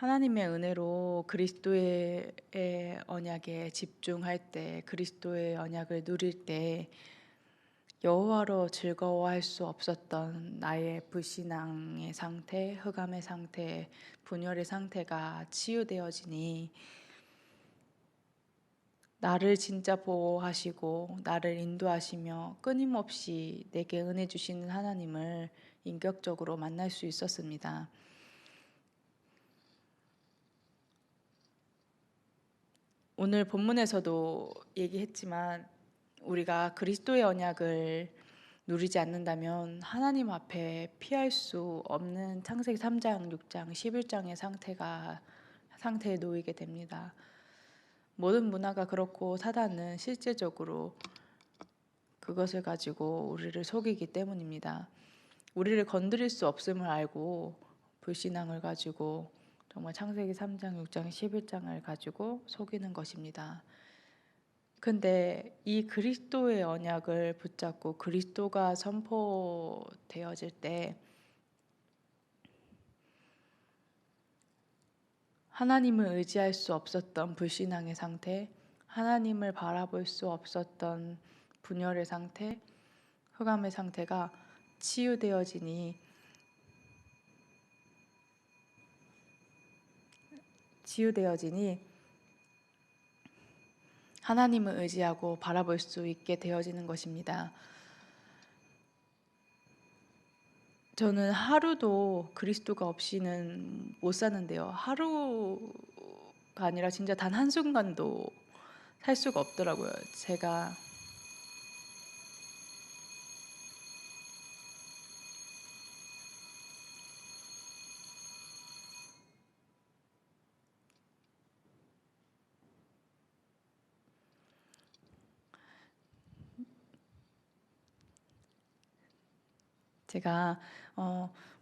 하나님의 은혜로 그리스도의 언약에 집중할 때, 그리스도의 언약을 누릴 때 여호와로 즐거워할 수 없었던 나의 불신앙의 상태, 흑암의 상태, 분열의 상태가 치유되어지니 나를 진짜 보호하시고 나를 인도하시며 끊임없이 내게 은혜 주시는 하나님을 인격적으로 만날 수 있었습니다. 오늘 본문에서도 얘기했지만 우리가 그리스도의 언약을 누리지 않는다면 하나님 앞에 피할 수 없는 창세기 3장, 6장, 11장의 상태에 놓이게 됩니다. 모든 문화가 그렇고 사단은 실제적으로 그것을 가지고 우리를 속이기 때문입니다. 우리를 건드릴 수 없음을 알고 불신앙을 가지고 정말 창세기 3장, 6장, 11장을 가지고 속이는 것입니다. 근데 이 그리스도의 언약을 붙잡고 그리스도가 선포되어질 때 하나님을 의지할 수 없었던 불신앙의 상태, 하나님을 바라볼 수 없었던 분열의 상태, 흑암의 상태가 치유되어지니 하나님을 의지하고 바라볼 수 있게 되어지는 것입니다. 저는 하루도 그리스도가 없이는 못 사는데요. 하루가 아니라 진짜 단 한순간도 살 수가 없더라고요. 제가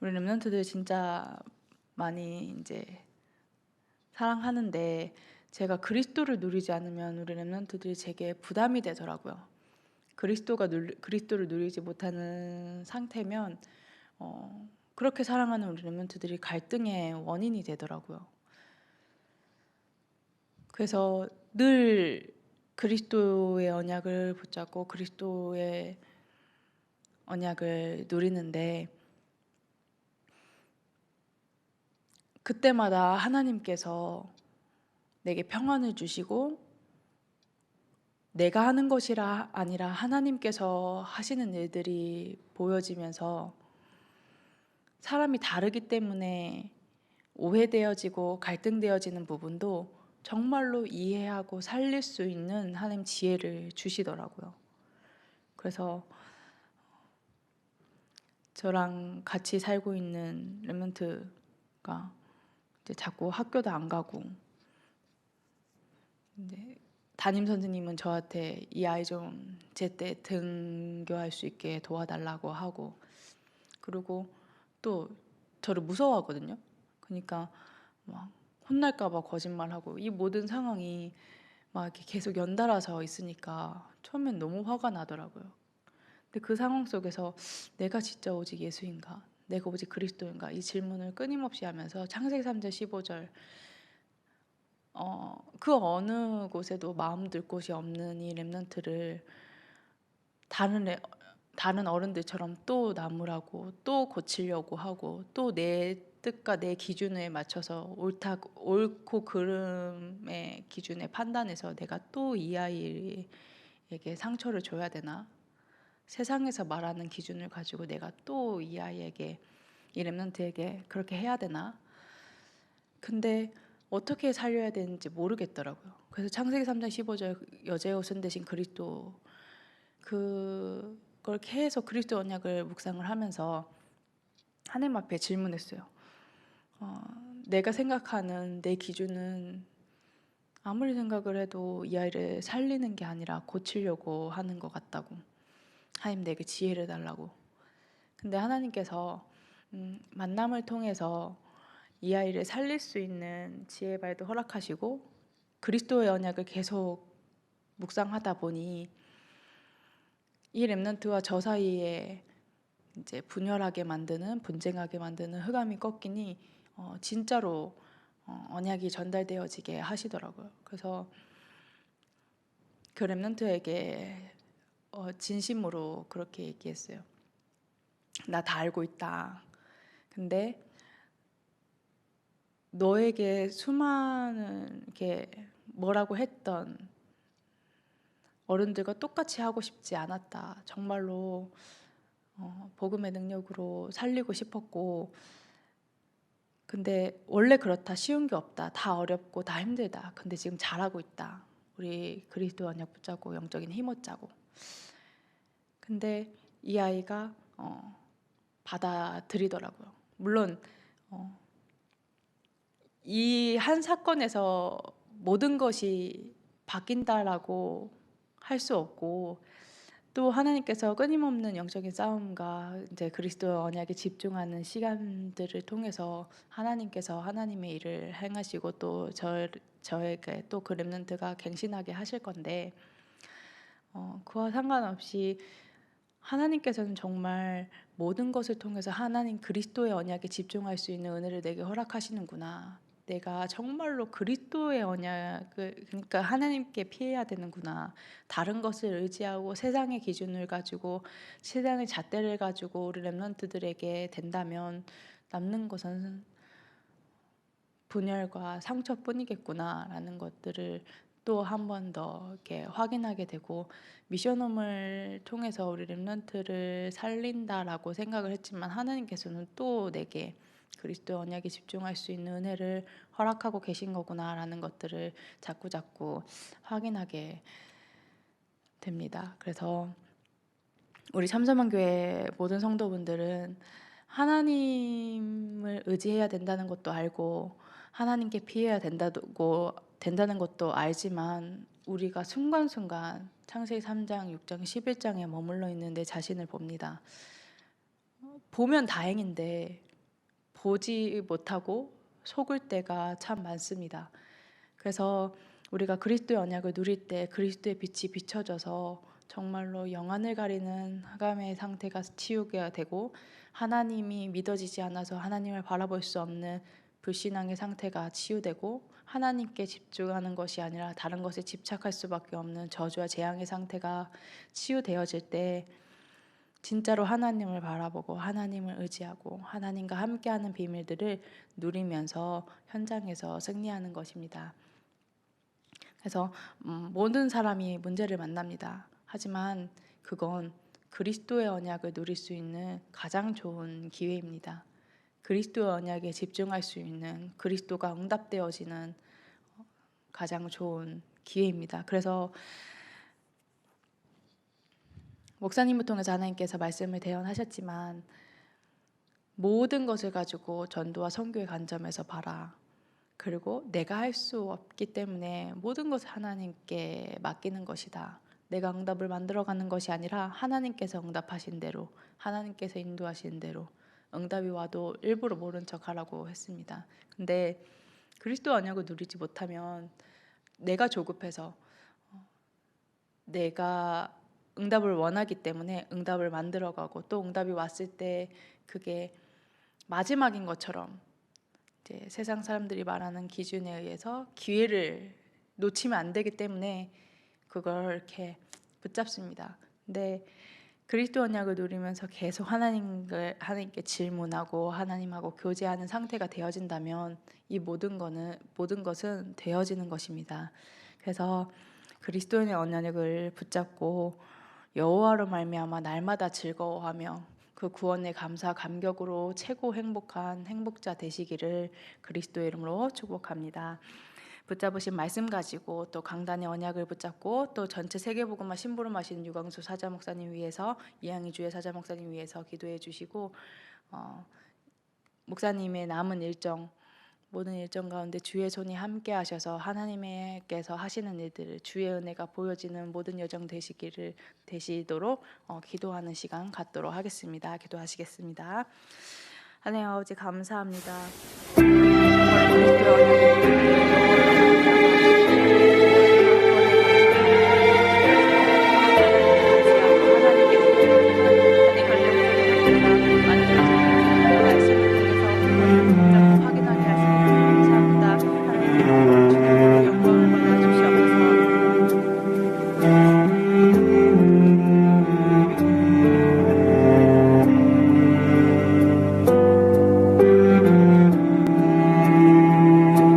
우리 렘넌트들 진짜 많이 이제 사랑하는데 제가 그리스도를 누리지 않으면 우리 렘넌트들이 제게 부담이 되더라고요. 그리스도를 누리지 못하는 상태면 그렇게 사랑하는 우리 렘넌트들이 갈등의 원인이 되더라고요. 그래서 늘 그리스도의 언약을 붙잡고 그리스도의 언약을 누리는데 그때마다 하나님께서 내게 평안을 주시고 내가 하는 것이라 아니라 하나님께서 하시는 일들이 보여지면서 사람이 다르기 때문에 오해되어지고 갈등되어지는 부분도 정말로 이해하고 살릴 수 있는 하나님 지혜를 주시더라고요. 그래서 저랑 같이 살고 있는 렘넌트가 이제 자꾸 학교도 안 가고 이제 담임 선생님은 저한테 이 아이 좀 제때 등교할 수 있게 도와달라고 하고 그리고 또 저를 무서워하거든요. 그러니까 막 혼날까봐 거짓말하고 이 모든 상황이 막 이렇게 계속 연달아서 있으니까 처음엔 너무 화가 나더라고요. 근데 그 상황 속에서 내가 진짜 오직 예수인가? 내가 오직 그리스도인가? 이 질문을 끊임없이 하면서 창세기 3장 15절 그 어느 곳에도 마음 둘 곳이 없는 이 렘넌트를 다른 어른들처럼 또 나무라고 또 고치려고 하고 또 내 뜻과 내 기준에 맞춰서 옳고 그름의 기준에 판단해서 내가 또 이 아이에게 상처를 줘야 되나? 세상에서 말하는 기준을 가지고 내가 또 이 아이에게 이 렘넌트에게 그렇게 해야 되나? 근데 어떻게 살려야 되는지 모르겠더라고요. 그래서 창세기 3장 15절 여자의 옷은 대신 그리스도 그걸 계속 그리스도 언약을 묵상을 하면서 하나님 앞에 질문했어요. 내가 생각하는 내 기준은 아무리 생각을 해도 이 아이를 살리는 게 아니라 고치려고 하는 것 같다고. 하나님 내게 지혜를 달라고. 근데 하나님께서 만남을 통해서 이 아이를 살릴 수 있는 지혜의 발도 허락하시고 그리스도의 언약을 계속 묵상하다 보니 이 렘넌트와 저 사이에 이제 분열하게 만드는 분쟁하게 만드는 흑암이 꺾이니 진짜로 언약이 전달되어지게 하시더라고요. 그래서 그 렘넌트에게 진심으로 그렇게 얘기했어요. 나 다 알고 있다. 근데 너에게 수많은 게 뭐라고 했던 어른들과 똑같이 하고 싶지 않았다. 정말로 복음의 능력으로 살리고 싶었고, 근데 원래 그렇다. 쉬운 게 없다. 다 어렵고 다 힘들다. 근데 지금 잘하고 있다. 우리 그리스도 언약 붙잡고 영적인 힘 얻자고. 근데 이 아이가 받아들이더라고요. 물론 이 한 사건에서 모든 것이 바뀐다라고 할 수 없고, 또 하나님께서 끊임없는 영적인 싸움과 이제 그리스도 언약에 집중하는 시간들을 통해서 하나님께서 하나님의 일을 행하시고 또 저에게 또 그 렘넌트가 갱신하게 하실 건데, 그와 상관없이 하나님께서는 정말 모든 것을 통해서 하나님 그리스도의 언약에 집중할 수 있는 은혜를 내게 허락하시는구나. 내가 정말로 그리스도의 언약을, 그러니까 하나님께 피해야 되는구나. 다른 것을 의지하고 세상의 기준을 가지고 세상의 잣대를 가지고 우리 렘넌트들에게 된다면 남는 것은 분열과 상처뿐이겠구나라는 것들을 또 한 번 더 이렇게 확인하게 되고, 미션홈을 통해서 우리 렘넌트를 살린다라고 생각을 했지만 하나님께서는 또 내게 그리스도 언약에 집중할 수 있는 은혜를 허락하고 계신 거구나라는 것들을 자꾸 확인하게 됩니다. 그래서 우리 참사만교회 모든 성도분들은 하나님을 의지해야 된다는 것도 알고 하나님께 피해야 된다는 것도 알지만, 우리가 순간순간 창세기 3장, 6장, 11장에 머물러 있는 내 자신을 봅니다. 보면 다행인데 보지 못하고 속을 때가 참 많습니다. 그래서 우리가 그리스도의 언약을 누릴 때 그리스도의 빛이 비춰져서 정말로 영안을 가리는 흑암의 상태가 치유가 되고, 하나님이 믿어지지 않아서 하나님을 바라볼 수 없는 불신앙의 상태가 치유되고, 하나님께 집중하는 것이 아니라 다른 것에 집착할 수밖에 없는 저주와 재앙의 상태가 치유되어질 때 진짜로 하나님을 바라보고 하나님을 의지하고 하나님과 함께하는 비밀들을 누리면서 현장에서 승리하는 것입니다. 그래서 모든 사람이 문제를 만납니다. 하지만 그건 그리스도의 언약을 누릴 수 있는 가장 좋은 기회입니다. 그리스도의 언약에 집중할 수 있는, 그리스도가 응답되어지는 가장 좋은 기회입니다. 그래서 목사님을 통해서 하나님께서 말씀을 대언하셨지만, 모든 것을 가지고 전도와 선교의 관점에서 봐라. 그리고 내가 할 수 없기 때문에 모든 것을 하나님께 맡기는 것이다. 내가 응답을 만들어가는 것이 아니라 하나님께서 응답하신 대로, 하나님께서 인도하신 대로 응답이 와도 일부러 모른 척하라고 했습니다. 근데 그리스도 언약을 누리지 못하면 내가 조급해서 내가 응답을 원하기 때문에 응답을 만들어가고, 또 응답이 왔을 때 그게 마지막인 것처럼 이제 세상 사람들이 말하는 기준에 의해서 기회를 놓치면 안 되기 때문에 그걸 이렇게 붙잡습니다. 근데 그리스도 언약을 누리면서 계속 하나님께 질문하고 하나님하고 교제하는 상태가 되어진다면 이 모든 것은 되어지는 것입니다. 그래서 그리스도의 언약을 붙잡고 여호와로 말미암아 날마다 즐거워하며 그 구원의 감사 감격으로 최고 행복한 행복자 되시기를 그리스도의 이름으로 축복합니다. 붙잡으신 말씀 가지고 또 강단의 언약을 붙잡고 또 전체 세계복음화 심부름하시는 유광수 사자 목사님 위해서, 이양희 주의 사자 목사님 위해서 기도해 주시고, 목사님의 남은 일정, 모든 일정 가운데 주의 손이 함께 하셔서 하나님께서 하시는 일들을, 주의 은혜가 보여지는 모든 여정 되시도록 기도하는 시간 갖도록 하겠습니다. 기도하시겠습니다. 하나님 아버지 감사합니다. 정말 그리스도의 언약을